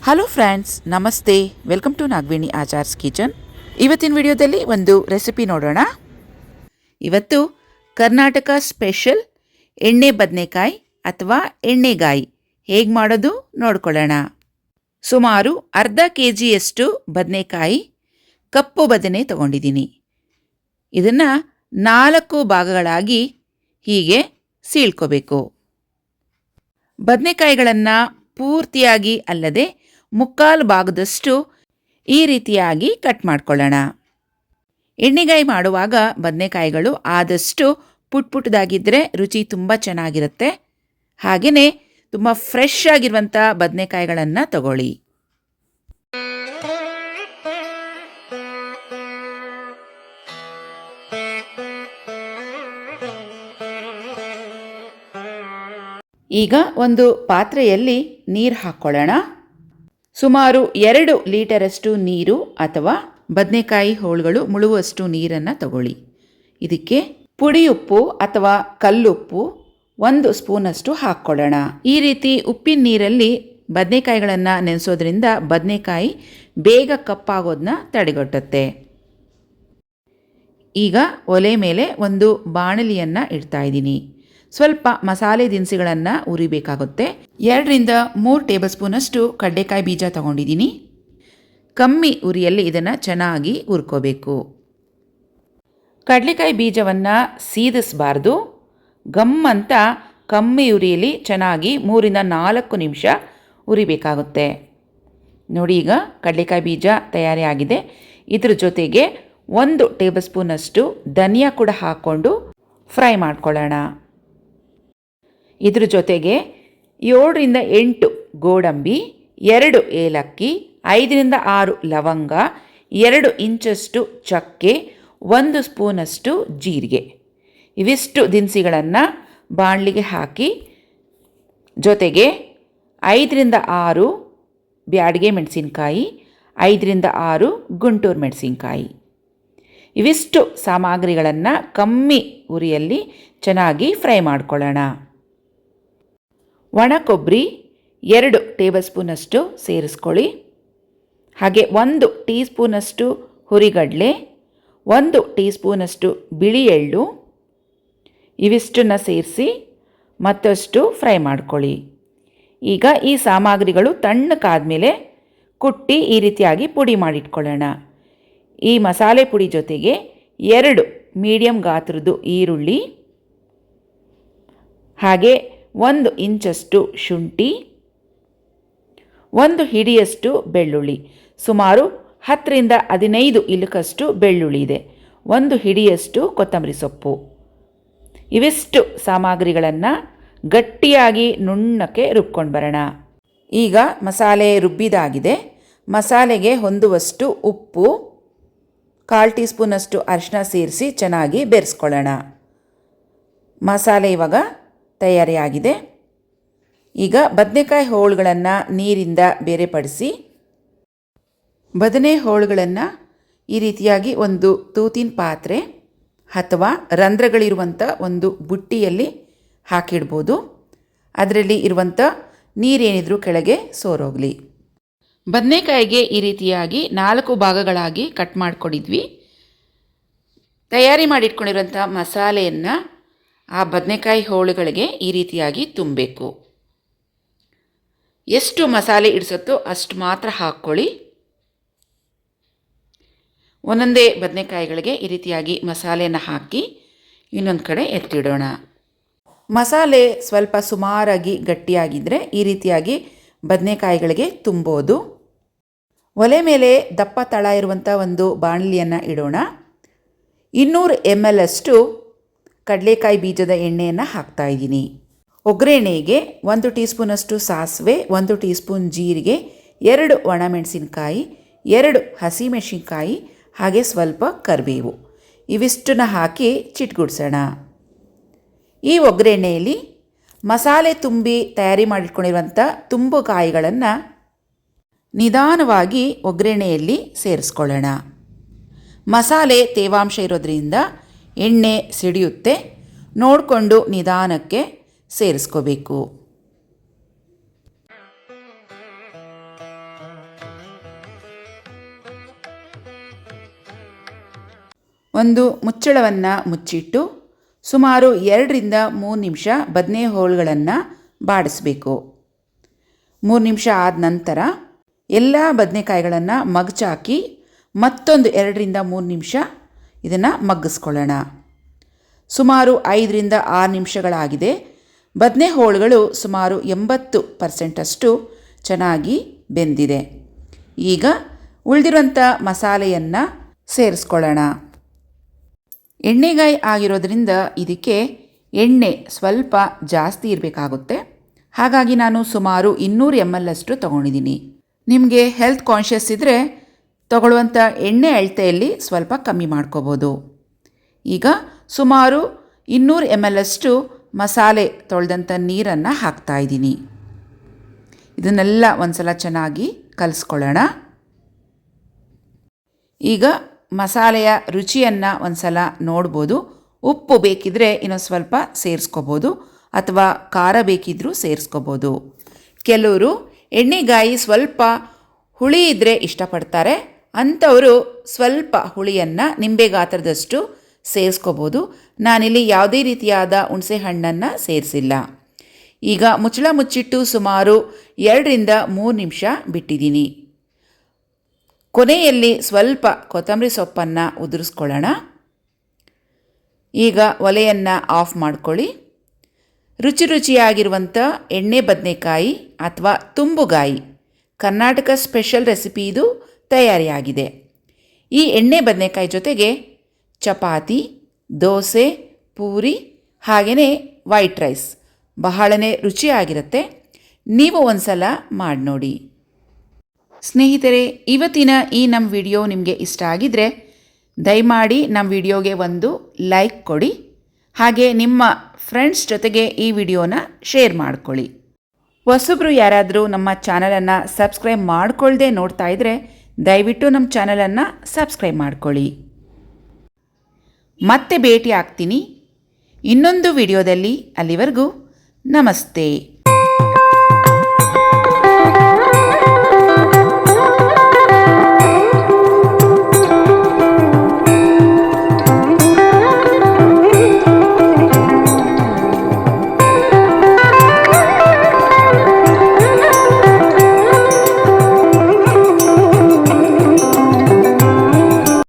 Hello friends, ನಮಸ್ತೆ. Welcome to Nagaveni Achar's kitchen. ಇವತ್ತಿನ ವಿಡಿಯೋದಲ್ಲಿ ಒಂದು ರೆಸಿಪಿ ನೋಡೋಣ. ಇವತ್ತು ಕರ್ನಾಟಕ ಸ್ಪೆಷಲ್ ಎಣ್ಣೆ ಬದನೆಕಾಯಿ ಅಥವಾ ಎಣ್ಣೆಗಾಯಿ ಹೇಗೆ ಮಾಡೋದು ನೋಡ್ಕೊಳ್ಳೋಣ. ಸುಮಾರು ಅರ್ಧ ಕೆಜಿಯಷ್ಟು ಬದನೆಕಾಯಿ, ಕಪ್ಪು ಬದನೆ ತಗೊಂಡಿದ್ದೀನಿ. ಇದನ್ನು 4 ಭಾಗಗಳಾಗಿ ಹೀಗೆ ಸೀಳ್ಕೋಬೇಕು. ಬದನೆಕಾಯಿಗಳನ್ನು ಪೂರ್ತಿಯಾಗಿ ಅಲ್ಲದೆ ಮುಕ್ಕಾಲು ಭಾಗದಷ್ಟು ಈ ರೀತಿಯಾಗಿ ಕಟ್ ಮಾಡ್ಕೊಳ್ಳೋಣ. ಎಣ್ಣೆಗಾಯಿ ಮಾಡುವಾಗ ಬದನೆಕಾಯಿಗಳು ಆದಷ್ಟು ಪುಟ್ಟದಾಗಿದ್ದರೆ ರುಚಿ ತುಂಬ ಚೆನ್ನಾಗಿರುತ್ತೆ. ಹಾಗೆಯೇ ತುಂಬ ಫ್ರೆಶ್ ಆಗಿರುವಂಥ ಬದನೆಕಾಯಿಗಳನ್ನು ತಗೊಳ್ಳಿ. ಈಗ ಒಂದು ಪಾತ್ರೆಯಲ್ಲಿ ನೀರು ಹಾಕ್ಕೊಳ್ಳೋಣ. ಸುಮಾರು 2 ಲೀಟರಷ್ಟು ನೀರು ಅಥವಾ ಬದನೆಕಾಯಿ ಹೋಳುಗಳು ಮುಳುಗುವಷ್ಟು ನೀರನ್ನು ತಗೊಳ್ಳಿ. ಇದಕ್ಕೆ ಪುಡಿ ಉಪ್ಪು ಅಥವಾ ಕಲ್ಲುಪ್ಪು 1 ಸ್ಪೂನಷ್ಟು ಹಾಕ್ಕೊಳ್ಳೋಣ. ಈ ರೀತಿ ಉಪ್ಪಿನ ನೀರಲ್ಲಿ ಬದನೆಕಾಯಿಗಳನ್ನು ನೆನೆಸೋದ್ರಿಂದ ಬದನೆಕಾಯಿ ಬೇಗ ಕಪ್ಪಾಗೋದನ್ನ ತಡೆಗಟ್ಟುತ್ತೆ. ಈಗ ಒಲೆ ಮೇಲೆ ಒಂದು ಬಾಣಲಿಯನ್ನು ಇಡ್ತಾ ಇದ್ದೀನಿ. ಸ್ವಲ್ಪ ಮಸಾಲೆ ದಿನಸಿಗಳನ್ನು ಉರಿಬೇಕಾಗುತ್ತೆ. 2 ರಿಂದ 3 ಟೇಬಲ್ ಸ್ಪೂನಷ್ಟು ಕಡಲೆಕಾಯಿ ಬೀಜ ತಗೊಂಡಿದ್ದೀನಿ. ಕಮ್ಮಿ ಉರಿಯಲ್ಲಿ ಇದನ್ನು ಚೆನ್ನಾಗಿ ಹುರ್ಕೋಬೇಕು. ಕಡಲೆಕಾಯಿ ಬೀಜವನ್ನು ಸೀದಿಸಬಾರ್ದು. ಗಮ್ಮಂತ ಕಮ್ಮಿ ಉರಿಯಲ್ಲಿ ಚೆನ್ನಾಗಿ 3 ರಿಂದ 4 ನಿಮಿಷ ಉರಿಬೇಕಾಗುತ್ತೆ. ನೋಡಿ, ಈಗ ಕಡಲೆಕಾಯಿ ಬೀಜ ತಯಾರಿಯಾಗಿದೆ. ಇದ್ರ ಜೊತೆಗೆ 1 ಟೇಬಲ್ ಸ್ಪೂನಷ್ಟು ಧನಿಯಾ ಕೂಡ ಹಾಕ್ಕೊಂಡು ಫ್ರೈ ಮಾಡ್ಕೊಳ್ಳೋಣ. ಇದ್ರ ಜೊತೆಗೆ 7 ರಿಂದ 8 ಗೋಡಂಬಿ, 2 ಏಲಕ್ಕಿ, 5 ರಿಂದ 6 ಲವಂಗ, 2 ಇಂಚಷ್ಟು ಚಕ್ಕೆ, 1 ಸ್ಪೂನಷ್ಟು ಜೀರಿಗೆ, ಇವಿಷ್ಟು ದಿನಸಿಗಳನ್ನು ಬಾಣಲಿಗೆ ಹಾಕಿ, ಜೊತೆಗೆ 5 ರಿಂದ 6 ಬ್ಯಾಡಗೆ ಮೆಣಸಿನ್ಕಾಯಿ, 5 ರಿಂದ 6 ಗುಂಟೂರು ಮೆಣಸಿನ್ಕಾಯಿ, ಇವಿಷ್ಟು ಸಾಮಗ್ರಿಗಳನ್ನು ಕಮ್ಮಿ ಉರಿಯಲ್ಲಿ ಚೆನ್ನಾಗಿ ಫ್ರೈ ಮಾಡ್ಕೊಳ್ಳೋಣ. ಒಣ ಕೊಬ್ಬರಿ 2 ಟೇಬಲ್ ಸ್ಪೂನಷ್ಟು ಸೇರಿಸ್ಕೊಳ್ಳಿ. ಹಾಗೆ 1 ಟೀ ಸ್ಪೂನಷ್ಟು ಹುರಿಗಡಲೆ, 1 ಟೀ ಸ್ಪೂನಷ್ಟು ಬಿಳಿ ಎಳ್ಳು, ಇವಿಷ್ಟನ್ನು ಸೇರಿಸಿ ಮತ್ತಷ್ಟು ಫ್ರೈ ಮಾಡ್ಕೊಳ್ಳಿ. ಈಗ ಈ ಸಾಮಗ್ರಿಗಳು ತಣ್ಣಕ್ಕಾದಮೇಲೆ ಕುಟ್ಟಿ ಈ ರೀತಿಯಾಗಿ ಪುಡಿ ಮಾಡಿಟ್ಕೊಳ್ಳೋಣ. ಈ ಮಸಾಲೆ ಪುಡಿ ಜೊತೆಗೆ 2 ಮೀಡಿಯಮ್ ಗಾತ್ರದ್ದು ಈರುಳ್ಳಿ, ಹಾಗೆ 1 ಇಂಚಷ್ಟು ಶುಂಠಿ, 1 ಹಿಡಿಯಷ್ಟು ಬೆಳ್ಳುಳ್ಳಿ, ಸುಮಾರು 10 ರಿಂದ 15 ಇಲುಕಷ್ಟು ಬೆಳ್ಳುಳ್ಳಿ ಇದೆ, 1 ಹಿಡಿಯಷ್ಟು ಕೊತ್ತಂಬರಿ ಸೊಪ್ಪು, ಇವಿಷ್ಟು ಸಾಮಗ್ರಿಗಳನ್ನು ಗಟ್ಟಿಯಾಗಿ ನುಣ್ಣಕ್ಕೆ ರುಬ್ಕೊಂಡು ಬರೋಣ. ಈಗ ಮಸಾಲೆ ರುಬ್ಬಿದಾಗಿದೆ. ಮಸಾಲೆಗೆ ಹೊಂದುವಷ್ಟು ಉಪ್ಪು, 1/4 ಟೀ ಸ್ಪೂನಷ್ಟು ಅರಿಶಿನ ಸೇರಿಸಿ ಚೆನ್ನಾಗಿ ಬೆರೆಸ್ಕೊಳ್ಳೋಣ. ಮಸಾಲೆ ಇವಾಗ ತಯಾರಿಯಾಗಿದೆ. ಈಗ ಬದನೆಕಾಯಿ ಹೋಳುಗಳನ್ನು ನೀರಿಂದ ಬೇರೆಪಡಿಸಿ, ಬದನೆ ಹೋಳುಗಳನ್ನು ಈ ರೀತಿಯಾಗಿ ಒಂದು ತೂತಿನ ಪಾತ್ರೆ ಅಥವಾ ರಂಧ್ರಗಳಿರುವಂಥ ಒಂದು ಬುಟ್ಟಿಯಲ್ಲಿ ಹಾಕಿಡ್ಬೋದು. ಅದರಲ್ಲಿ ಇರುವಂಥ ನೀರೇನಿದ್ರೂ ಕೆಳಗೆ ಸೋರೋಗಲಿ. ಬದನೆಕಾಯಿಗೆ ಈ ರೀತಿಯಾಗಿ 4 ಭಾಗಗಳಾಗಿ ಕಟ್ ಮಾಡಿಕೊಂಡಿದ್ವಿ. ತಯಾರಿ ಮಾಡಿಟ್ಕೊಂಡಿರುವಂಥ ಮಸಾಲೆಯನ್ನು ಆ ಬದನೆಕಾಯಿ ಹೋಳುಗಳಿಗೆ ಈ ರೀತಿಯಾಗಿ ತುಂಬಬೇಕು. ಎಷ್ಟು ಮಸಾಲೆ ಇಡಿಸುತ್ತೋ ಅಷ್ಟು ಮಾತ್ರ ಹಾಕ್ಕೊಳ್ಳಿ. ಒಂದೊಂದೇ ಬದನೆಕಾಯಿಗಳಿಗೆ ಈ ರೀತಿಯಾಗಿ ಮಸಾಲೆಯನ್ನು ಹಾಕಿ ಇನ್ನೊಂದು ಕಡೆ ಎತ್ತಿಡೋಣ. ಮಸಾಲೆ ಸ್ವಲ್ಪ ಸುಮಾರಾಗಿ ಗಟ್ಟಿಯಾಗಿದ್ದರೆ ಈ ರೀತಿಯಾಗಿ ಬದನೆಕಾಯಿಗಳಿಗೆ ತುಂಬೋದು. ಒಲೆ ಮೇಲೆ ದಪ್ಪ ತಳ ಇರುವಂಥ ಒಂದು ಬಾಣಲಿಯನ್ನು ಇಡೋಣ. 200 ml ಅಷ್ಟು ಕಡಲೆಕಾಯಿ ಬೀಜದ ಎಣ್ಣೆಯನ್ನು ಹಾಕ್ತಾಯಿದ್ದೀನಿ. ಒಗ್ಗರಣೆಗೆ 1 ಟೀ ಸ್ಪೂನಷ್ಟು ಸಾಸಿವೆ, 1 ಟೀ ಸ್ಪೂನ್ ಜೀರಿಗೆ, 2 ಒಣಮೆಣಸಿನ್ಕಾಯಿ, 2 ಹಸಿಮೆಣಸಿನ್ಕಾಯಿ, ಹಾಗೆ ಸ್ವಲ್ಪ ಕರಿಬೇವು, ಇವಿಷ್ಟನ್ನು ಹಾಕಿ ಚಿಟ್ಗುಡ್ಸೋಣ. ಈ ಒಗ್ಗರಣೆಯಲ್ಲಿ ಮಸಾಲೆ ತುಂಬಿ ತಯಾರಿ ಮಾಡಿಟ್ಕೊಂಡಿರುವಂಥ ತುಂಬುಕಾಯಿಗಳನ್ನು ನಿಧಾನವಾಗಿ ಒಗ್ಗರಣೆಯಲ್ಲಿ ಸೇರಿಸ್ಕೊಳ್ಳೋಣ. ಮಸಾಲೆ ತೇವಾಂಶ ಇರೋದ್ರಿಂದ ಎಣ್ಣೆ ಸಿಡಿಯುತ್ತೆ. ನೋಡಿಕೊಂಡು ನಿಧಾನಕ್ಕೆ ಸೇರಿಸ್ಕೋಬೇಕು. ಒಂದು ಮುಚ್ಚಳವನ್ನು ಮುಚ್ಚಿಟ್ಟು ಸುಮಾರು 2-3 ನಿಮಿಷ ಬದನೆ ಹೋಳುಗಳನ್ನು ಬಾಡಿಸಬೇಕು. 3 ನಿಮಿಷ ಆದ ನಂತರ ಎಲ್ಲ ಬದನೆಕಾಯಿಗಳನ್ನು ಮಗ್ಚಾಕಿ ಮತ್ತೊಂದು 2-3 ನಿಮಿಷ ಇದನ್ನು ಮಗ್ಗಿಸ್ಕೊಳ್ಳೋಣ. ಸುಮಾರು 5-6 ನಿಮಿಷಗಳಾಗಿದೆ. ಬದನೆ ಹೋಳುಗಳು ಸುಮಾರು 80% ಚೆನ್ನಾಗಿ ಬೆಂದಿದೆ. ಈಗ ಉಳಿದಿರುವಂಥ ಮಸಾಲೆಯನ್ನು ಸೇರಿಸ್ಕೊಳ್ಳೋಣ. ಎಣ್ಣೆಗಾಯಿ ಆಗಿರೋದ್ರಿಂದ ಇದಕ್ಕೆ ಎಣ್ಣೆ ಸ್ವಲ್ಪ ಜಾಸ್ತಿ ಇರಬೇಕಾಗುತ್ತೆ. ಹಾಗಾಗಿ ನಾನು ಸುಮಾರು 200 ml ಅಷ್ಟು ತೊಗೊಂಡಿದ್ದೀನಿ. ನಿಮಗೆ ಹೆಲ್ತ್ ಕಾನ್ಷಿಯಸ್ ಇದ್ದರೆ ತಗೊಳ್ಳುವಂಥ ಎಣ್ಣೆ ಅಳತೆಯಲ್ಲಿ ಸ್ವಲ್ಪ ಕಮ್ಮಿ ಮಾಡ್ಕೋಬೋದು. ಈಗ ಸುಮಾರು 200 ml ಅಷ್ಟು ಮಸಾಲೆ ತೊಳೆದಂಥ ನೀರನ್ನು ಹಾಕ್ತಾಯಿದ್ದೀನಿ. ಇದನ್ನೆಲ್ಲ ಒಂದ್ಸಲ ಚೆನ್ನಾಗಿ ಕಲಿಸ್ಕೊಳ್ಳೋಣ. ಈಗ ಮಸಾಲೆಯ ರುಚಿಯನ್ನು ಒಂದ್ಸಲ ನೋಡ್ಬೋದು. ಉಪ್ಪು ಬೇಕಿದ್ದರೆ ಇನ್ನೊಂದು ಸ್ವಲ್ಪ ಸೇರಿಸ್ಕೋಬೋದು ಅಥವಾ ಖಾರ ಬೇಕಿದ್ದರೂ ಸೇರಿಸ್ಕೋಬೋದು. ಕೆಲವರು ಎಣ್ಣೆಗಾಯಿ ಸ್ವಲ್ಪ ಹುಳಿ ಇದ್ದರೆ ಇಷ್ಟಪಡ್ತಾರೆ. ಅಂಥವರು ಸ್ವಲ್ಪ ಹುಳಿಯನ್ನು ನಿಂಬೆ ಗಾತ್ರದಷ್ಟು ಸೇರಿಸ್ಕೋಬೋದು. ನಾನಿಲ್ಲಿ ಯಾವುದೇ ರೀತಿಯಾದ ಹುಣಸೆ ಹಣ್ಣನ್ನು ಸೇರಿಸಿಲ್ಲ. ಈಗ ಮುಚ್ಚಳ ಮುಚ್ಚಿಟ್ಟು ಸುಮಾರು 2-3 ನಿಮಿಷ ಬಿಟ್ಟಿದ್ದೀನಿ. ಕೊನೆಯಲ್ಲಿ ಸ್ವಲ್ಪ ಕೊತ್ತಂಬರಿ ಸೊಪ್ಪನ್ನು ಉದುರಿಸ್ಕೊಳ್ಳೋಣ. ಈಗ ಒಲೆಯನ್ನು ಆಫ್ ಮಾಡ್ಕೊಳ್ಳಿ. ರುಚಿಯಾಗಿರುವಂಥ ಎಣ್ಣೆ ಬದನೆಕಾಯಿ ಅಥವಾ ತುಂಬುಗಾಯಿ ಕರ್ನಾಟಕ ಸ್ಪೆಷಲ್ ರೆಸಿಪಿ ಇದು ತಯಾರಿಯಾಗಿದೆ. ಈ ಎಣ್ಣೆ ಬದನೆಕಾಯಿ ಜೊತೆಗೆ ಚಪಾತಿ, ದೋಸೆ, ಪೂರಿ ಹಾಗೆಯೇ ವೈಟ್ ರೈಸ್ ಬಹಳನೇ ರುಚಿಯಾಗಿರುತ್ತೆ. ನೀವು ಒಂದ್ಸಲ ಮಾಡಿ ನೋಡಿ. ಸ್ನೇಹಿತರೆ, ಇವತ್ತಿನ ಈ ನಮ್ಮ ವಿಡಿಯೋ ನಿಮಗೆ ಇಷ್ಟ ಆಗಿದ್ದರೆ ದಯಮಾಡಿ ನಮ್ಮ ವಿಡಿಯೋಗೆ ಒಂದು ಲೈಕ್ ಕೊಡಿ. ಹಾಗೆ ನಿಮ್ಮ ಫ್ರೆಂಡ್ಸ್ ಜೊತೆಗೆ ಈ ವಿಡಿಯೋನ ಶೇರ್ ಮಾಡ್ಕೊಳ್ಳಿ. ಹೊಸಬ್ರು ಯಾರಾದರೂ ನಮ್ಮ ಚಾನಲನ್ನು ಸಬ್ಸ್ಕ್ರೈಬ್ ಮಾಡ್ಕೊಳ್ಳದೆ ನೋಡ್ತಾ ಇದ್ದರೆ ದಯವಿಟ್ಟು ನಮ್ಮ ಚಾನಲನ್ನು ಸಬ್ಸ್ಕ್ರೈಬ್ ಮಾಡ್ಕೊಳ್ಳಿ. ಮತ್ತೆ ಭೇಟಿ ಆಗ್ತೀನಿ ಇನ್ನೊಂದು ವಿಡಿಯೋದಲ್ಲಿ. ಅಲ್ಲಿವರೆಗೂ ನಮಸ್ತೆ.